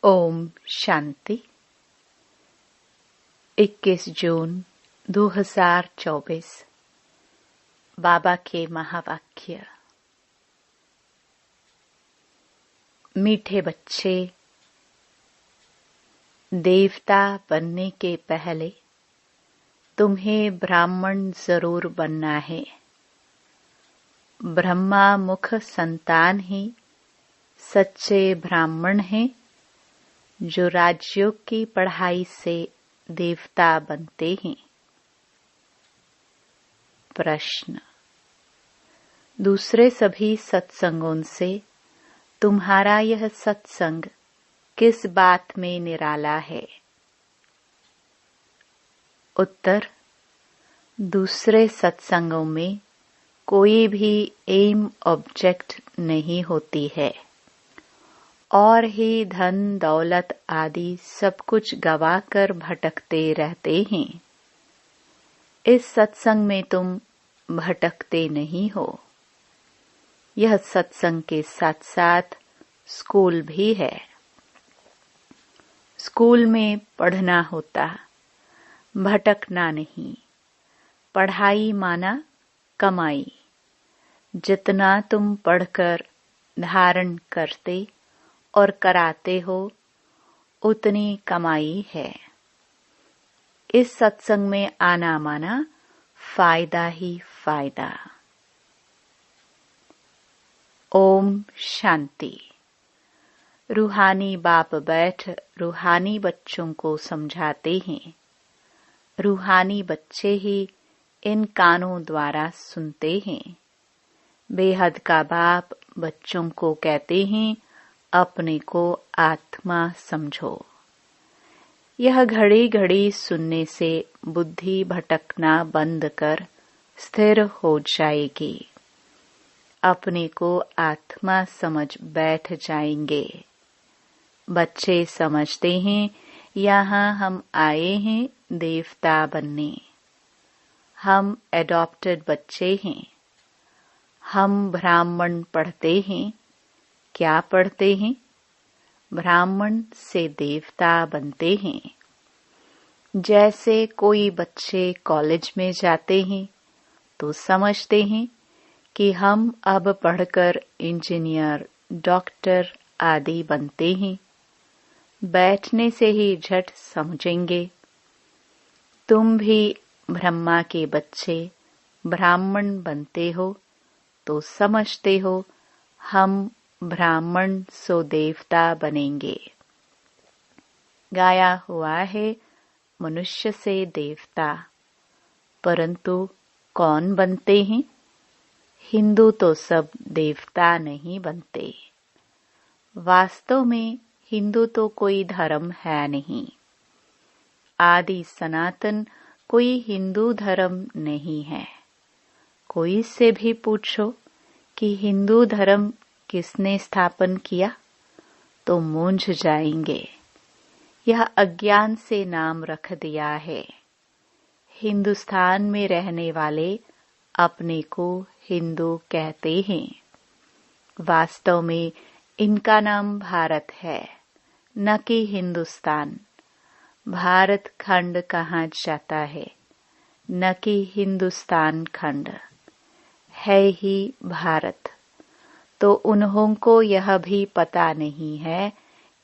ओम शांति। 21 जून 2024 बाबा के महावाक्य। मीठे बच्चे, देवता बनने के पहले तुम्हें ब्राह्मण जरूर बनना है। ब्रह्मा मुख संतान ही सच्चे ब्राह्मण हैं, जो राजयोग की पढ़ाई से देवता बनते हैं। प्रश्न: दूसरे सभी सत्संगों से तुम्हारा यह सत्संग किस बात में निराला है? उत्तर: दूसरे सत्संगों में कोई भी एम ऑब्जेक्ट नहीं होती है और ही धन दौलत आदि सब कुछ गवाकर भटकते रहते हैं। इस सत्संग में तुम भटकते नहीं हो। यह सत्संग के साथ साथ स्कूल भी है। स्कूल में पढ़ना होता, भटकना नहीं। पढ़ाई माना कमाई। जितना तुम पढ़कर धारण करते और कराते हो, उतनी कमाई है। इस सत्संग में आना माना फायदा ही फायदा। ओम शांति। रूहानी बाप बैठ रूहानी बच्चों को समझाते हैं। रूहानी बच्चे ही इन कानों द्वारा सुनते हैं। बेहद का बाप बच्चों को कहते हैं, अपने को आत्मा समझो। यह घड़ी घड़ी सुनने से बुद्धि भटकना बंद कर स्थिर हो जाएगी। अपने को आत्मा समझ बैठ जाएंगे। बच्चे समझते हैं, यहाँ हम आए हैं देवता बनने। हम एडॉप्टेड बच्चे हैं। हम ब्राह्मण पढ़ते हैं। क्या पढ़ते हैं? ब्राह्मण से देवता बनते हैं। जैसे कोई बच्चे कॉलेज में जाते हैं तो समझते हैं कि हम अब पढ़कर इंजीनियर, डॉक्टर आदि बनते हैं। बैठने से ही झट समझेंगे। तुम भी ब्रह्मा के बच्चे ब्राह्मण बनते हो तो समझते हो, हम ब्राह्मण सो देवता बनेंगे। गाया हुआ है मनुष्य से देवता, परंतु कौन बनते हैं? हिंदू तो सब देवता नहीं बनते। वास्तव में हिंदू तो कोई धर्म है नहीं। आदि सनातन कोई हिंदू धर्म नहीं है। कोई से भी पूछो कि हिंदू धर्म किसने स्थापन किया, तो मूंझ जाएंगे। यह अज्ञान से नाम रख दिया है। हिंदुस्तान में रहने वाले अपने को हिंदू कहते हैं। वास्तव में इनका नाम भारत है, न कि हिंदुस्तान। भारत खंड कहा जाता है, न कि हिंदुस्तान खंड। है ही भारत। तो उन्हों को यह भी पता नहीं है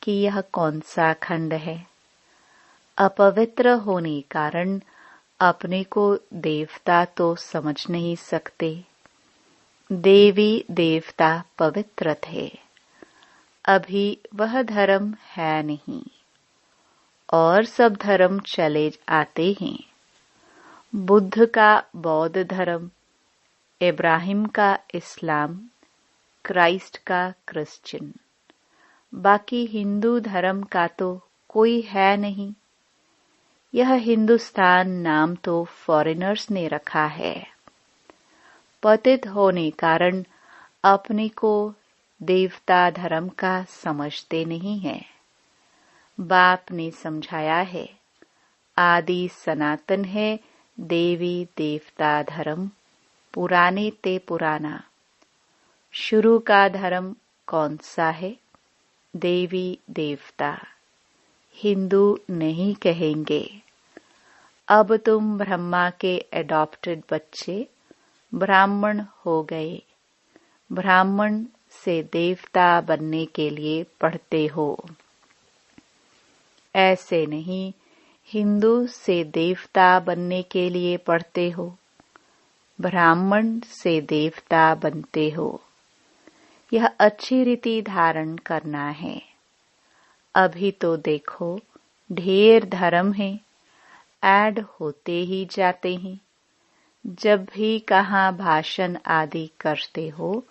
कि यह कौन सा खंड है। अपवित्र होने कारण अपने को देवता तो समझ नहीं सकते। देवी देवता पवित्र थे। अभी वह धर्म है नहीं और सब धर्म चले आते हैं। बुद्ध का बौद्ध धर्म, इब्राहिम का इस्लाम, क्राइस्ट का क्रिश्चियन। बाकी हिंदू धर्म का तो कोई है नहीं। यह हिंदुस्तान नाम तो फॉरेनर्स ने रखा है। पतित होने कारण अपने को देवता धर्म का समझते नहीं है। बाप ने समझाया है, आदि सनातन है देवी देवता धर्म, पुराने ते पुराना। शुरू का धर्म कौन सा है? देवी देवता, हिंदू नहीं कहेंगे। अब तुम ब्रह्मा के एडॉप्टेड बच्चे ब्राह्मण हो गए। ब्राह्मण से देवता बनने के लिए पढ़ते हो। ऐसे नहीं, हिंदू से देवता बनने के लिए पढ़ते हो, ब्राह्मण से देवता बनते हो। यह अच्छी रीति धारण करना है। अभी तो देखो ढेर धर्म है, ऐड होते ही जाते हैं। जब भी कहाँ भाषण आदि करते हो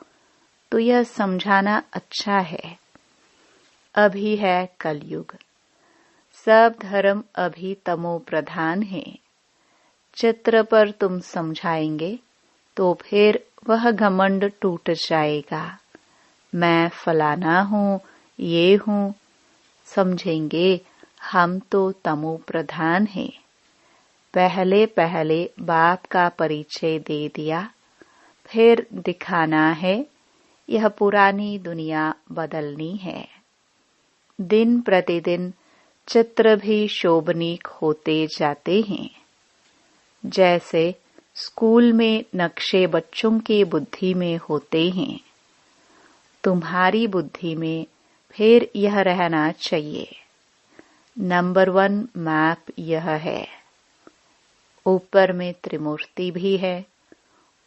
तो यह समझाना अच्छा है। अभी है कलयुग, सब धर्म अभी तमो प्रधान है। चित्र पर तुम समझाएंगे तो फिर वह घमंड टूट जाएगा। मैं फलाना हूँ, ये हूँ। समझेंगे हम तो तमो प्रधान हैं। पहले पहले बाप का परिचय दे दिया, फिर दिखाना है यह पुरानी दुनिया बदलनी है। दिन प्रतिदिन चित्र भी शोभनीक होते जाते हैं। जैसे स्कूल में नक्शे बच्चों की बुद्धि में होते हैं, तुम्हारी बुद्धि में फिर यह रहना चाहिए। नंबर 1 मैप यह है। ऊपर में त्रिमूर्ति भी है,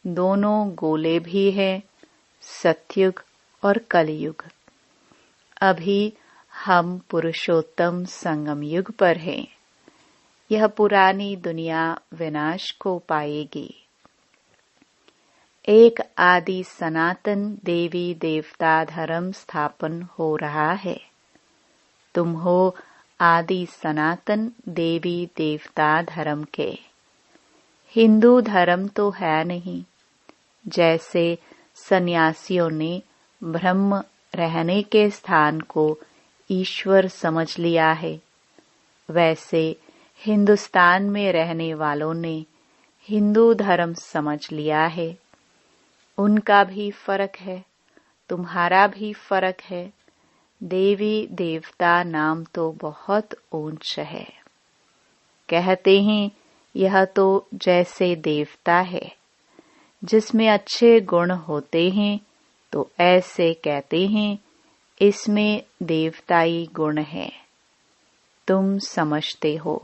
दोनों गोले भी है, सतयुग और कलयुग। अभी हम पुरुषोत्तम संगम युग पर हैं। यह पुरानी दुनिया विनाश को पाएगी। एक आदि सनातन देवी देवता धर्म स्थापन हो रहा है। तुम हो आदि सनातन देवी देवता धर्म के। हिंदू धर्म तो है नहीं। जैसे सन्यासियों ने ब्रह्म रहने के स्थान को ईश्वर समझ लिया है, वैसे हिंदुस्तान में रहने वालों ने हिंदू धर्म समझ लिया है। उनका भी फर्क है, तुम्हारा भी फर्क है। देवी देवता नाम तो बहुत ऊंच है। कहते हैं यह तो जैसे देवता है, जिसमें अच्छे गुण होते हैं तो ऐसे कहते हैं इसमें देवताई गुण है। तुम समझते हो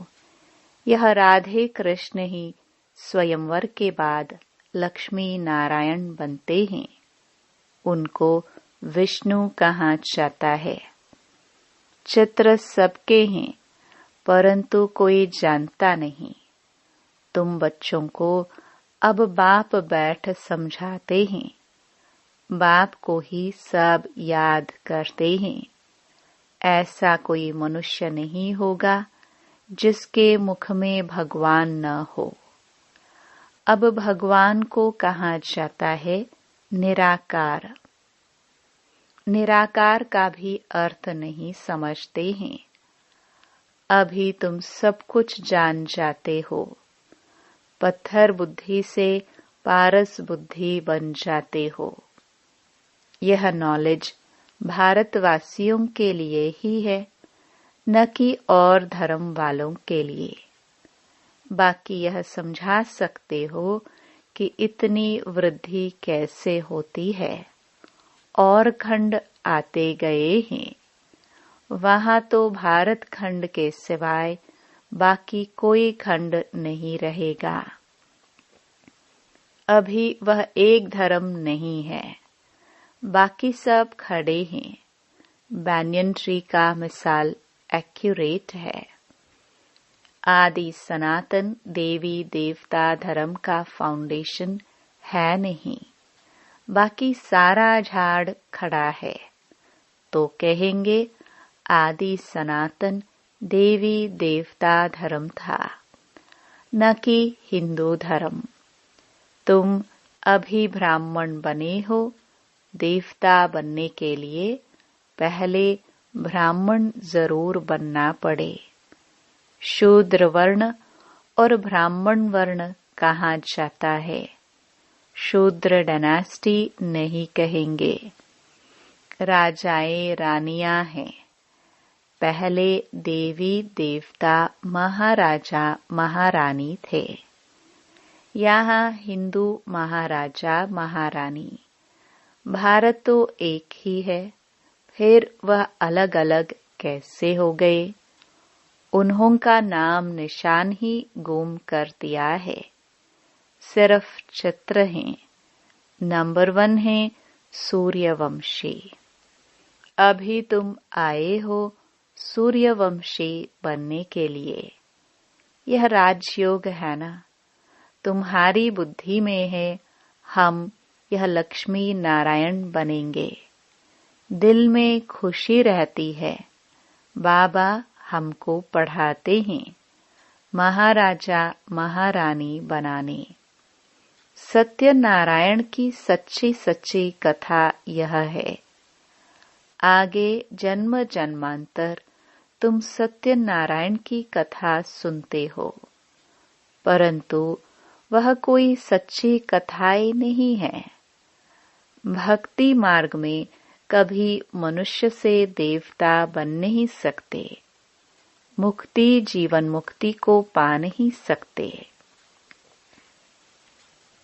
यह राधे कृष्ण ही स्वयंवर के बाद लक्ष्मी नारायण बनते हैं। उनको विष्णु कहा जाता है। चित्र सबके हैं, परंतु कोई जानता नहीं। तुम बच्चों को अब बाप बैठ समझाते हैं। बाप को ही सब याद करते हैं। ऐसा कोई मनुष्य नहीं होगा जिसके मुख में भगवान न हो। अब भगवान को कहा जाता है निराकार। निराकार का भी अर्थ नहीं समझते हैं। अभी तुम सब कुछ जान जाते हो। पत्थर बुद्धि से पारस बुद्धि बन जाते हो। यह नॉलेज भारतवासियों के लिए ही है, न कि और धर्म वालों के लिए। बाकी यह समझा सकते हो कि इतनी वृद्धि कैसे होती है। और खंड आते गए हैं। वहां तो भारत खंड के सिवाय बाकी कोई खंड नहीं रहेगा। अभी वह एक धर्म नहीं है, बाकी सब खड़े हैं। बैनियन ट्री का मिसाल एक्यूरेट है। आदि सनातन देवी देवता धर्म का फाउंडेशन है नहीं, बाकी सारा झाड़ खड़ा है। तो कहेंगे आदि सनातन देवी देवता धर्म था, न कि हिंदू धर्म। तुम अभी ब्राह्मण बने हो। देवता बनने के लिए पहले ब्राह्मण जरूर बनना पड़े। शूद्र वर्ण और ब्राह्मण वर्ण कहा जाता है। शूद्र डायनेस्टी नहीं कहेंगे। राजाएं रानियां हैं। पहले देवी देवता महाराजा महारानी थे। यहाँ हिंदू महाराजा महारानी। भारत तो एक ही है, फिर वह अलग अलग कैसे हो गए? उन्हों का नाम निशान ही गुम कर दिया है। सिर्फ चित्र हैं। नंबर 1 है सूर्यवंशी। अभी तुम आए हो सूर्यवंशी बनने के लिए। यह राजयोग है ना? तुम्हारी बुद्धि में है हम यह लक्ष्मी नारायण बनेंगे। दिल में खुशी रहती है। बाबा हमको पढ़ाते हैं महाराजा महारानी बनाने। सत्यनारायण की सच्ची सच्ची कथा यह है। आगे जन्म जन्मांतर तुम सत्यनारायण की कथा सुनते हो, परंतु वह कोई सच्ची कथाएं नहीं है। भक्ति मार्ग में कभी मनुष्य से देवता बन नहीं सकते। मुक्ति जीवन मुक्ति को पा नहीं सकते।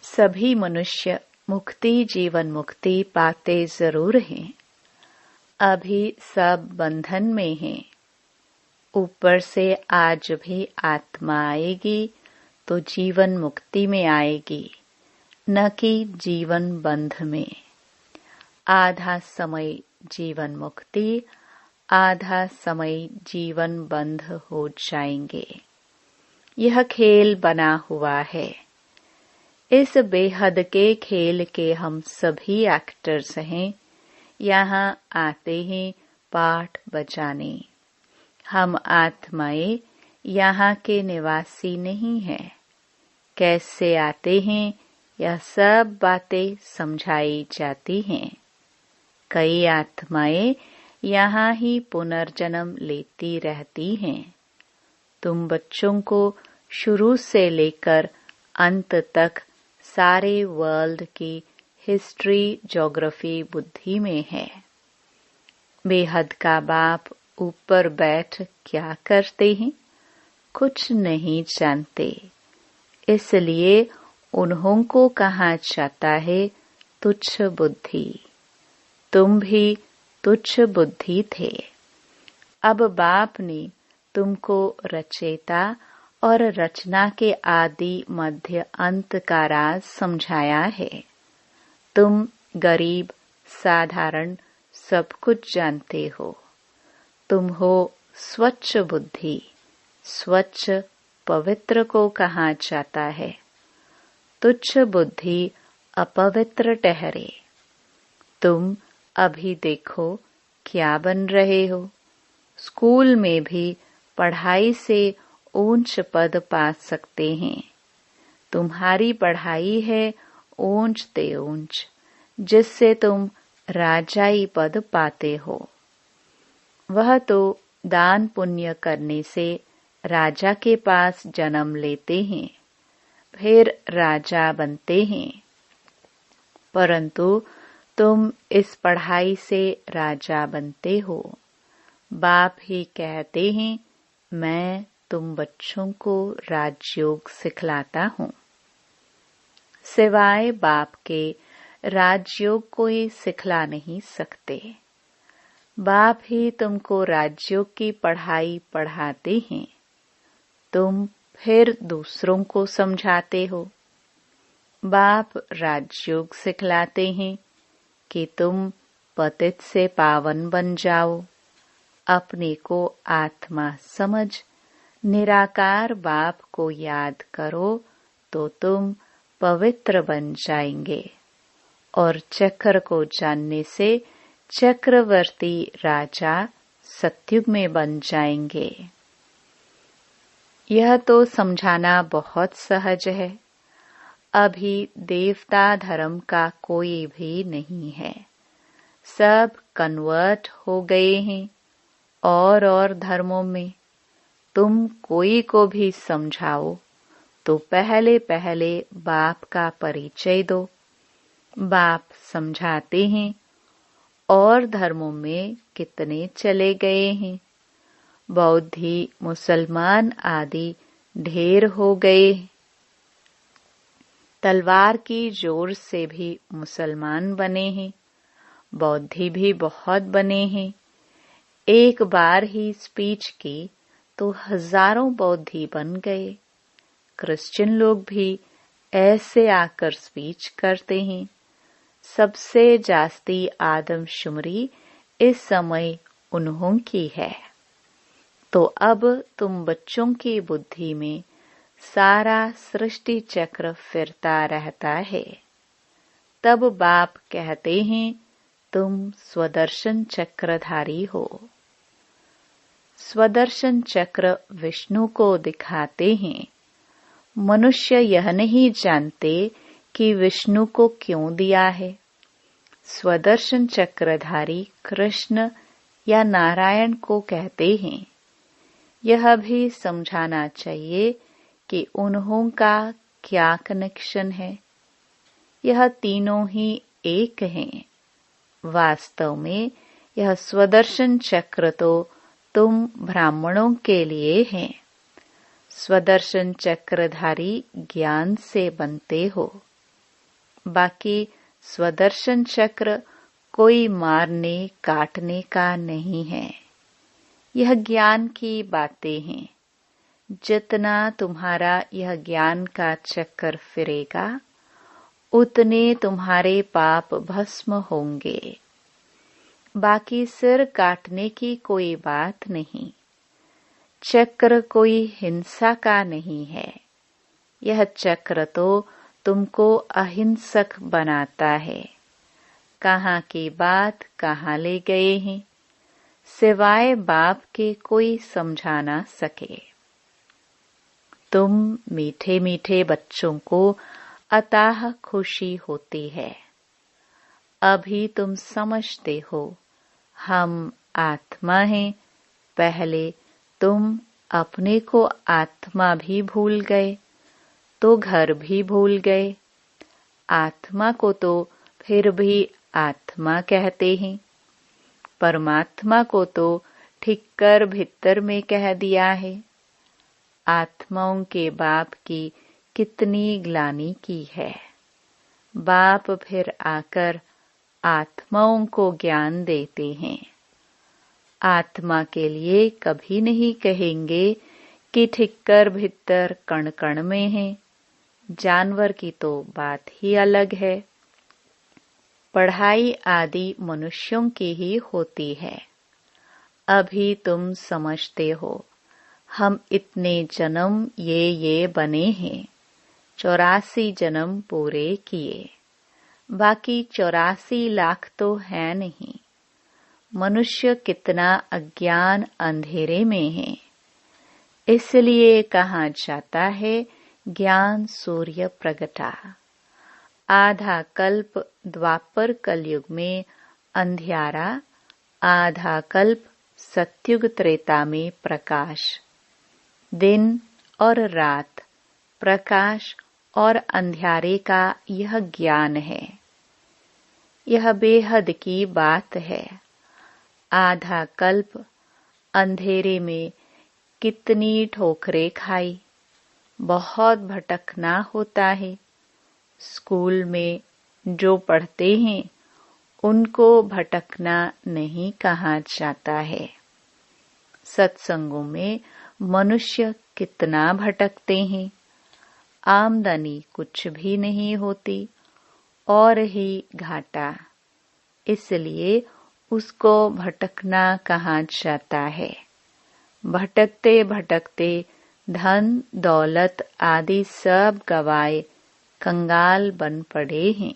सभी मनुष्य मुक्ति जीवन मुक्ति पाते जरूर हैं। अभी सब बंधन में हैं। ऊपर से आज भी आत्मा आएगी तो जीवन मुक्ति में आएगी, न कि जीवन बंध में। आधा समय जीवन मुक्ति, आधा समय जीवन बंध हो जाएंगे। यह खेल बना हुआ है। इस बेहद के खेल के हम सभी एक्टर्स हैं। यहाँ आते हैं पाठ बजाने। हम आत्माएं यहाँ के निवासी नहीं हैं। कैसे आते हैं यह सब बातें समझाई जाती हैं। कई आत्माएं यहाँ ही पुनर्जन्म लेती रहती हैं। तुम बच्चों को शुरू से लेकर अंत तक सारे वर्ल्ड की हिस्ट्री ज्योग्राफी बुद्धि में है। बेहद का बाप ऊपर बैठ क्या करते हैं? कुछ नहीं जानते। इसलिए उन्हों को कहा जाता है तुच्छ बुद्धि। तुम भी तुच्छ बुद्धि थे। अब बाप ने तुमको रचयिता और रचना के आदि मध्य अंत का राज समझाया है। तुम गरीब साधारण सब कुछ जानते हो। तुम हो स्वच्छ बुद्धि। स्वच्छ पवित्र को कहा जाता है। तुच्छ बुद्धि अपवित्र ठहरे। तुम अभी देखो क्या बन रहे हो। स्कूल में भी पढ़ाई से ऊंच पद पा सकते हैं। तुम्हारी पढ़ाई है ऊंच ते ऊंच, जिससे तुम राजाई पद पाते हो। वह तो दान पुण्य करने से राजा के पास जन्म लेते हैं, फिर राजा बनते हैं। परंतु तुम इस पढ़ाई से राजा बनते हो। बाप ही कहते हैं मैं तुम बच्चों को राजयोग सिखलाता हूँ। सिवाय बाप के राजयोग कोई सिखला नहीं सकते। बाप ही तुमको राजयोग की पढ़ाई पढ़ाते हैं। तुम फिर दूसरों को समझाते हो। बाप राजयोग सिखलाते हैं कि तुम पतित से पावन बन जाओ। अपने को आत्मा समझ निराकार बाप को याद करो तो तुम पवित्र बन जाएंगे और चक्र को जानने से चक्रवर्ती राजा सतयुग में बन जाएंगे। यह तो समझाना बहुत सहज है। अभी देवता धर्म का कोई भी नहीं है। सब कन्वर्ट हो गए हैं और धर्मों में। तुम कोई को भी समझाओ तो पहले पहले बाप का परिचय दो। बाप समझाते हैं और धर्मों में कितने चले गए हैं। बौद्धि, मुसलमान आदि ढेर हो गए। तलवार की जोर से भी मुसलमान बने हैं, बौद्धि भी बहुत बने हैं। एक बार ही स्पीच की तो हजारों बौद्धि बन गए। क्रिश्चियन लोग भी ऐसे आकर स्पीच करते हैं। सबसे जास्ती आदमशुमारी इस समय उन्हों की है। तो अब तुम बच्चों की बुद्धि में सारा सृष्टि चक्र फिरता रहता है। तब बाप कहते हैं तुम स्वदर्शन चक्रधारी हो। स्वदर्शन चक्र विष्णु को दिखाते हैं। मनुष्य यह नहीं जानते कि विष्णु को क्यों दिया है। स्वदर्शन चक्रधारी कृष्ण या नारायण को कहते हैं। यह भी समझाना चाहिए कि उन्हों का क्या कनेक्शन है। यह तीनों ही एक हैं। वास्तव में यह स्वदर्शन चक्र तो तुम ब्राह्मणों के लिए है। स्वदर्शन चक्रधारी ज्ञान से बनते हो। बाकी स्वदर्शन चक्र कोई मारने काटने का नहीं है। यह ज्ञान की बातें हैं। जितना तुम्हारा यह ज्ञान का चक्कर फिरेगा उतने तुम्हारे पाप भस्म होंगे। बाकी सिर काटने की कोई बात नहीं। चक्र कोई हिंसा का नहीं है। यह चक्र तो तुमको अहिंसक बनाता है। कहाँ की बात कहाँ ले गए हैं, सिवाय बाप के कोई समझा ना सके। तुम मीठे मीठे बच्चों को अताह खुशी होती है। अभी तुम समझते हो हम आत्मा हैं। पहले तुम अपने को आत्मा भी भूल गए तो घर भी भूल गए। आत्मा को तो फिर भी आत्मा कहते हैं। परमात्मा को तो ठिक्कर भीतर में कह दिया है। आत्माओं के बाप की कितनी ग्लानि की है। बाप फिर आकर आत्माओं को ज्ञान देते हैं। आत्मा के लिए कभी नहीं कहेंगे कि ठिक्कर भीतर कण कण में है। जानवर की तो बात ही अलग है। पढ़ाई आदि मनुष्यों की ही होती है। अभी तुम समझते हो हम इतने जन्म ये बने हैं। 84 जन्म पूरे किए। बाकी 84 लाख तो है नहीं। मनुष्य कितना अज्ञान अंधेरे में है। इसलिए कहा जाता है ज्ञान सूर्य प्रगटा। आधा कल्प द्वापर कलयुग में अंधियारा, आधा कल्प सत्युग त्रेता में प्रकाश। दिन और रात, प्रकाश और अंधियारे का यह ज्ञान है। यह बेहद की बात है। आधा कल्प अंधेरे में कितनी ठोकरें खाई। बहुत भटकना होता है। स्कूल में जो पढ़ते हैं उनको भटकना नहीं कहा जाता है। सत्संगों में मनुष्य कितना भटकते हैं। आमदनी कुछ भी नहीं होती और ही घाटा। इसलिए उसको भटकना कहा जाता है। भटकते भटकते धन दौलत आदि सब गवाए कंगाल बन पड़े हैं।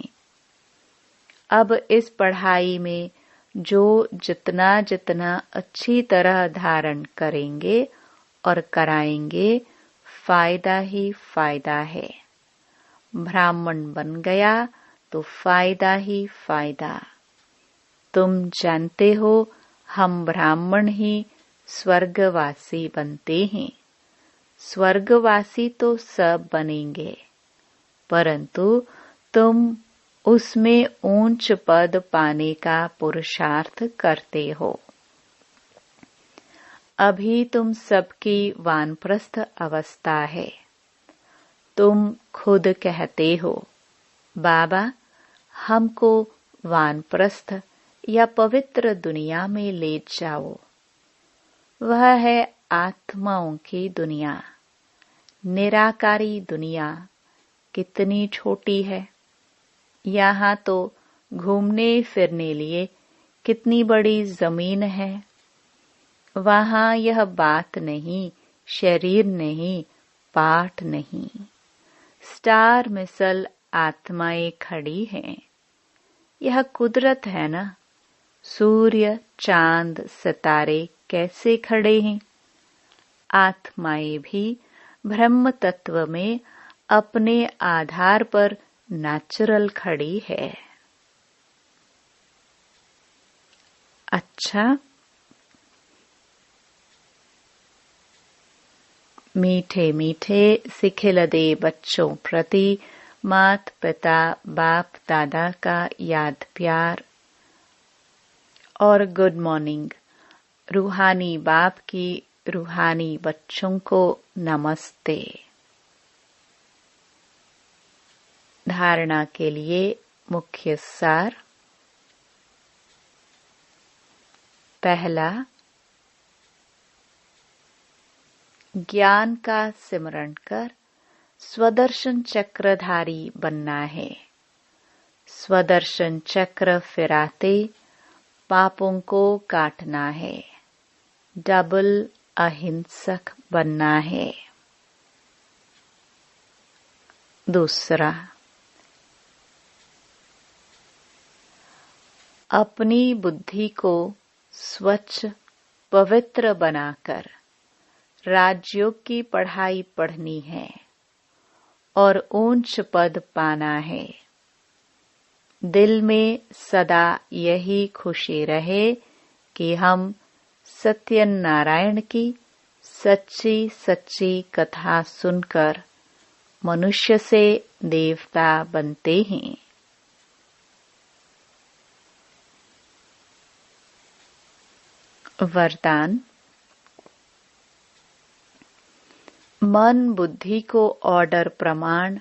अब इस पढ़ाई में जो जितना जितना अच्छी तरह धारण करेंगे और कराएंगे फायदा ही फायदा है। ब्राह्मण बन गया तो फायदा ही फायदा। तुम जानते हो हम ब्राह्मण ही स्वर्गवासी बनते हैं। स्वर्गवासी तो सब बनेंगे, परंतु तुम उसमें ऊंच पद पाने का पुरुषार्थ करते हो। अभी तुम सबकी वानप्रस्थ अवस्था है। तुम खुद कहते हो, बाबा हमको वानप्रस्थ या पवित्र दुनिया में ले जाओ। वह है आत्माओं की दुनिया। निराकारी दुनिया कितनी छोटी है। यहाँ तो घूमने फिरने लिए कितनी बड़ी जमीन है। वहाँ यह बात नहीं, शरीर नहीं, पाठ नहीं। स्टार मिसल आत्माएं खड़ी हैं। यह कुदरत है ना। सूर्य, चांद, सितारे कैसे खड़े हैं। आत्माएं भी ब्रह्म तत्व में अपने आधार पर नेचुरल खड़ी है। अच्छा, मीठे मीठे सिखिलदे बच्चों प्रति मात पिता बाप दादा का याद प्यार और गुड मॉर्निंग। रूहानी बाप की रूहानी बच्चों को नमस्ते। धारणा के लिए मुख्य सार। पहला, ज्ञान का सिमरण कर स्वदर्शन चक्रधारी बनना है। स्वदर्शन चक्र फिराते पापों को काटना है। डबल अहिंसक बनना है। दूसरा, अपनी बुद्धि को स्वच्छ पवित्र बनाकर राजयोग की पढ़ाई पढ़नी है और ऊंच पद पाना है। दिल में सदा यही खुशी रहे कि हम सत्यनारायण की सच्ची सच्ची कथा सुनकर मनुष्य से देवता बनते हैं। वरदान। मन बुद्धि को ऑर्डर प्रमाण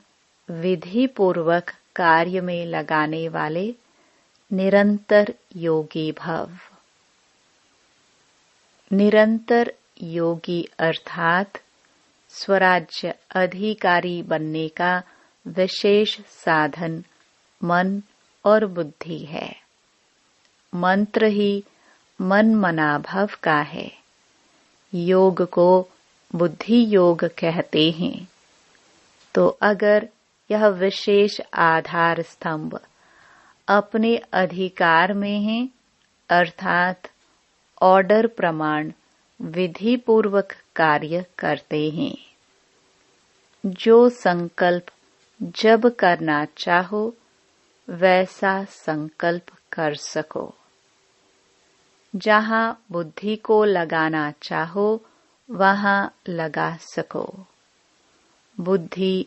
विधि पूर्वक कार्य में लगाने वाले निरंतर योगी भव। निरंतर योगी अर्थात स्वराज्य अधिकारी बनने का विशेष साधन मन और बुद्धि है। मंत्र ही मन मनाभव का है। योग को बुद्धि योग कहते हैं। तो अगर यह विशेष आधार स्तंभ अपने अधिकार में है अर्थात ऑर्डर प्रमाण विधि पूर्वक कार्य करते हैं। जो संकल्प जब करना चाहो वैसा संकल्प कर सको। जहाँ बुद्धि को लगाना चाहो वहाँ लगा सको। बुद्धि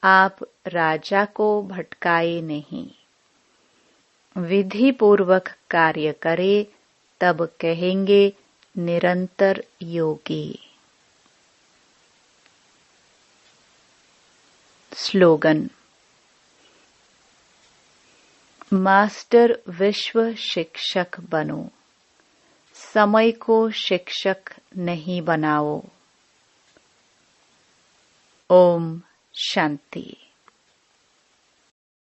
आप राजा को भटकाए नहीं। विधि पूर्वक कार्य करे तब कहेंगे निरंतर योगी। स्लोगन। मास्टर विश्व शिक्षक बनो। समय को शिक्षक नहीं बनाओ। ओम शांति।